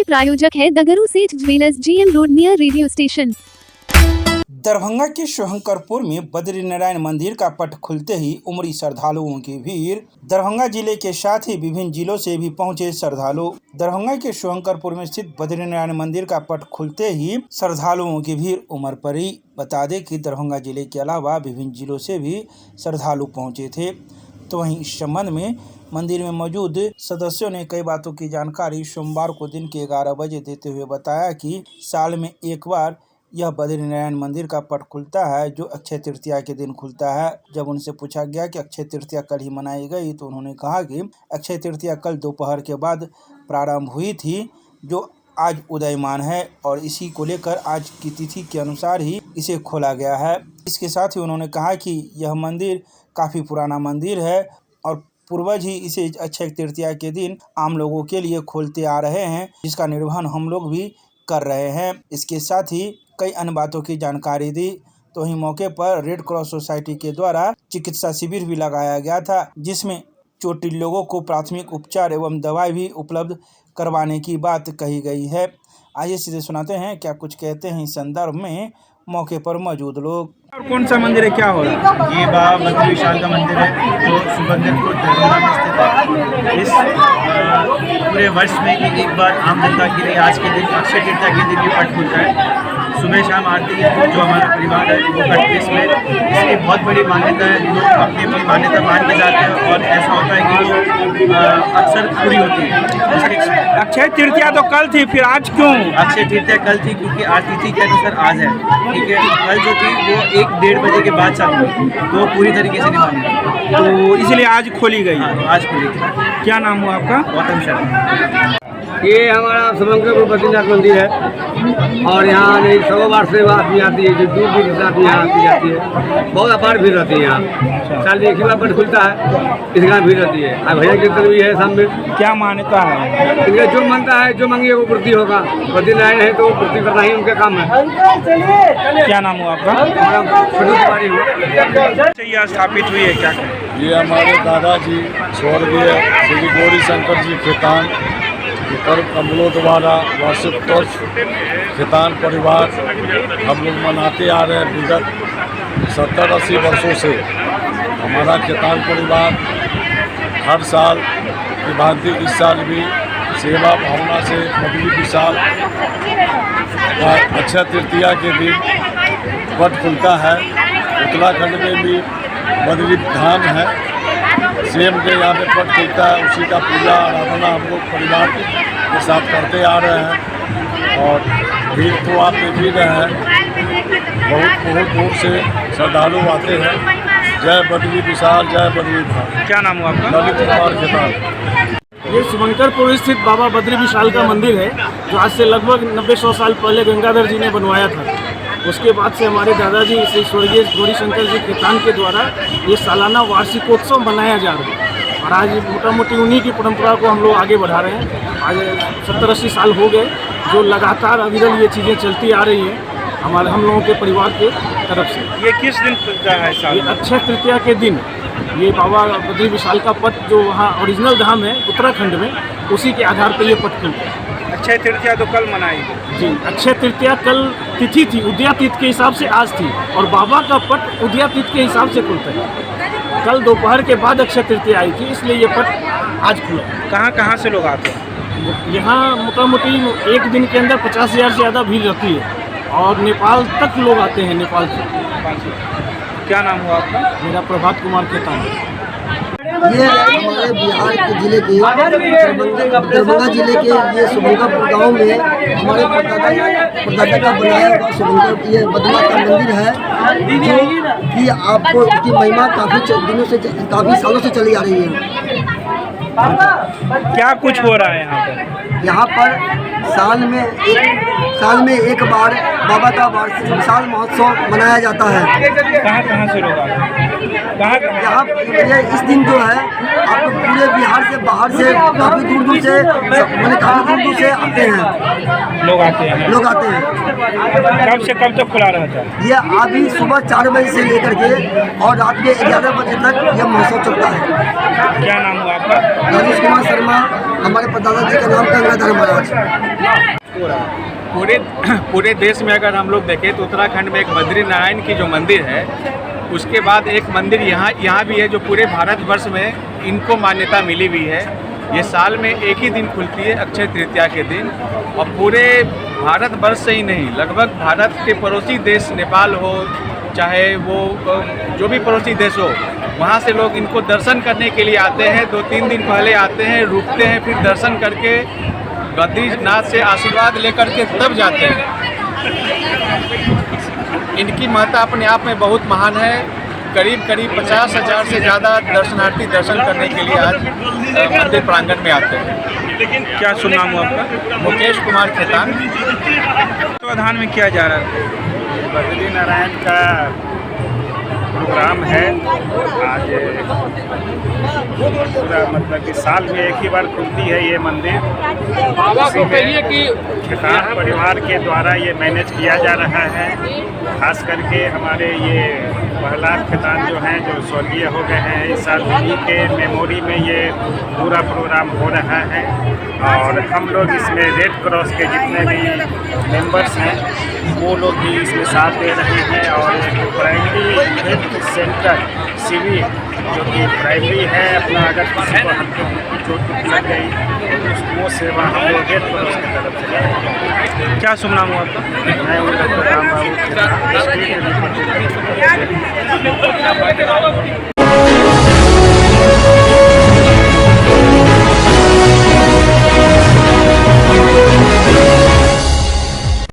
प्रायोजक है दगरू सेठ jewellers, GM road, near radio station. Darbhanga के शुभंकरपुर में बद्रीनारायण मंदिर का पट खुलते ही उमड़ी श्रद्धालुओं की भीड़। दरभंगा जिले के साथ ही विभिन्न जिलों से भी पहुंचे श्रद्धालु। दरभंगा के शुभंकरपुर में स्थित बद्रीनारायण मंदिर का पट खुलते ही श्रद्धालुओं की भीड़ उमड़ पड़ी। बता दें कि दरभंगा जिले के अलावा विभिन्न जिलों से भी श्रद्धालु पहुंचे थे। तो वहीं इस संबंध में मंदिर में मौजूद सदस्यों ने कई बातों की जानकारी सोमवार को दिन के 11 बजे देते हुए बताया कि साल में एक बार यह बद्रीनारायण मंदिर का पट खुलता है, जो अक्षय तृतीया के दिन खुलता है। जब उनसे पूछा गया कि अक्षय तृतीया कल ही मनाई गई, तो उन्होंने कहा कि अक्षय तृतीया कल दोपहर के बाद प्रारंभ हुई थी, जो आज उदयमान है और इसी को लेकर आज की तिथि के अनुसार ही इसे खोला गया है। इसके साथ ही उन्होंने कहा कि यह मंदिर काफ़ी पुराना मंदिर है और पूर्वज ही इसे अक्षय तृतीया के दिन आम लोगों के लिए खोलते आ रहे हैं, जिसका निर्वहन हम लोग भी कर रहे हैं। इसके साथ ही कई अन्य बातों की जानकारी दी। तो वहीं मौके पर रेड क्रॉस सोसाइटी के द्वारा चिकित्सा शिविर भी लगाया गया था, जिसमें चोटिल लोगों को प्राथमिक उपचार एवं दवाई भी उपलब्ध करवाने की बात कही गई है। आइए सीधे सुनाते हैं क्या कुछ कहते हैं इस संदर्भ में मौके पर मौजूद लोग। और कौन सा मंदिर है, क्या हो रहा है? ये बाबा बद्री विशाल का मंदिर है जो शुभंकरपुर दरभंगा में स्थित है। इस पूरे वर्ष में एक बार आम जनता के लिए आज के दिन अक्षय तृतीया के दिन ये पट खुलता है। सुबह शाम आरती जो हमारा परिवार है वो करते हैं। इसमें इसकी बहुत बड़ी मान्यता है, लोग अपनी अपनी मान्यता मान के जाते हैं और ऐसा होता है कि वो अक्सर पूरी होती है। अक्षय तृतीया तो कल थी, फिर आज क्यों? अक्षय तृतीया कल थी क्योंकि आज तिथि के अनुसार आज है, ठीक है। कल जो थी वो 1-1:30 बजे के बाद चालू हुई, तो पूरी तरीके से नहीं मानी, तो इसलिए आज खोली गई। आज खुली थी। क्या नाम हुआ आपका? गौतम शर्मा। ये हमारा शुभंकरपुर बद्रीनाथ मंदिर है और यहाँ नहीं 100 बार से आदमी आती है, जो दूर दूर से आदमी यहाँ आती जाती है। बहुत अपार भीड़ रहती है यहाँ। साल में एक ही बार पट खुलता है, इस गाँव भीड़ रहती है। और भैया कीर्तन भी है शाम में। क्या मान्यता है? इनका जो मानता है, जो मांगे वो पूर्ति होगा। बद्रीनारायण है तो पूर्ति करना ही उनका काम है। क्या नाम हुआ आपका? हमारा छोटी कुमारी हुआ। यह स्थापित हुई है, क्या ये हमारे दादाजी स्वर्गीय श्री गौरी शंकर जी खेतान कर्म कमलों द्वारा वार्षिकोत्सव खेतान परिवार हम लोग मनाते आ रहे हैं। विगत 70-80 वर्षों से हमारा खेतान परिवार हर साल की भांति इस साल भी सेवा भावना से बद्री विशाल अक्षय तृतीया के दिन पट खुलता है। उत्तराखंड में भी बद्री धाम है, सेम के यहाँ पे पट खुलता है। उसी का पूजा आराधना हम लोग परिवार के साथ करते आ रहे हैं और भीड़ तो आप देख ही रहे हैं, बहुत दूर से श्रद्धालु आते हैं। जय बद्री विशाल, जय बद्री धाम। क्या नाम हुआ आपका? ललित कुमार खेतान। ये शुभंकरपुर स्थित बाबा बद्री विशाल का मंदिर है, जो आज से लगभग 90-100 साल पहले गंगाधर जी ने बनवाया था। उसके बाद से हमारे दादाजी श्री स्वर्गीय गौरी शंकर जी खेतान के द्वारा ये सालाना वार्षिकोत्सव मनाया जा रहा है और आज मोटा मोटी उन्हीं की परंपरा को हम लोग आगे बढ़ा रहे हैं। आज 70-80 साल हो गए जो लगातार अविरल ये चीज़ें चलती आ रही हैं हम लोगों के परिवार के तरफ से। ये किस दिन खुलता है साल? ये अक्षय तृतीया के दिन ये बाबा बद्री विशाल का पट जो वहाँ ओरिजिनल धाम है उत्तराखंड में, उसी के आधार पर ये पट खुलता है। अक्षय तृतीया तो कल मनाई गई। जी, अक्षय तृतीया कल तिथि थी, उदया तिथि के हिसाब से आज थी और बाबा का पट उदया तिथि के हिसाब से खुलता है। कल दोपहर के बाद अक्षय तृतीया आई थी, इसलिए ये पट आज खुला। कहाँ कहाँ से लोग आते हैं? यहाँ मोटा मोटी एक दिन के अंदर 50,000 से ज़्यादा भीड़ रहती है और नेपाल तक लोग आते हैं। नेपाल से। क्या नाम हुआ आपका? मेरा प्रभात कुमार खेतान है। ये हमारे बिहार के जिले के दरभंगा जिले के ये शुभंकरपुर गांव में हमारे परदादा का बनाया हुआ शुभंकर ये बद्रीनाथ का मंदिर है, जो कि आपको इसकी महिमा काफ़ी दिनों से, काफ़ी सालों से चली आ रही है। क्या कुछ हो रहा है यहाँ पर? यहाँ पर साल में एक बार बाबा का वार्षिक विशाल महोत्सव मनाया जाता है। कहाँ कहाँ से लोग आते हैं? यहाँ ये इस दिन जो है आपको पूरे बिहार से, बाहर से, काफ़ी दूर दूर से, मैंने काफ़ी दूर दूर से आते हैं। लोग आते हैं। कब से कब तक खुला रहता है? ये अभी सुबह 4 बजे से लेकर के और रात के 11 बजे तक यह महोत्सव चलता है। क्या नाम हुआ आपका? राजेश कुमार शर्मा हमारे परदादा जी का नाम गंगाधर महाराज। पूरे देश में अगर हम लोग देखें तो उत्तराखंड में एक बद्रीनारायण की जो मंदिर है, उसके बाद एक मंदिर यहाँ भी है जो पूरे भारतवर्ष में इनको मान्यता मिली हुई है। ये साल में एक ही दिन खुलती है, अक्षय तृतीया के दिन, और पूरे भारतवर्ष से ही नहीं, लगभग भारत के पड़ोसी देश नेपाल हो, चाहे वो जो भी पड़ोसी देश हो, वहाँ से लोग इनको दर्शन करने के लिए आते हैं। 2-3 दिन पहले आते हैं, रुकते हैं, फिर दर्शन करके बद्रीनाथ से आशीर्वाद लेकर के तब जाते हैं। इनकी महत्ता अपने आप में बहुत महान है। करीब 50,000 से ज़्यादा दर्शनार्थी दर्शन करने के लिए आज मंदिर प्रांगण में आते हैं। क्या सुन नाम हुआ आपका? मुकेश कुमार खेतान। तत्वाधान में किया जा रहा है? बद्रीनारायण का प्रोग्राम है। आज पूरा मतलब कि साल में एक ही बार खुलती है ये मंदिर। खेतान परिवार के द्वारा ये मैनेज किया जा रहा है। खास करके हमारे ये प्रहलाद खेतान जो हैं, जो स्वर्गीय हो गए हैं, इस साल उन्हीं के मेमोरी में ये पूरा प्रोग्राम हो रहा है। और हम लोग इसमें रेड क्रॉस के जितने भी मेंबर्स हैं वो लोग भी इसमें साथ दे रहे हैं। और एक प्राइमरी हेल्थ सेंटर सिविल जो कि प्राइमरी है, अपना अगर किसी को हल्की चोट लग गई तो वो सेवा हम लोग रेड क्रॉस की तरफ से लेते हैं। क्या शुभ नाम हुआ आपका? मैं उनका नाम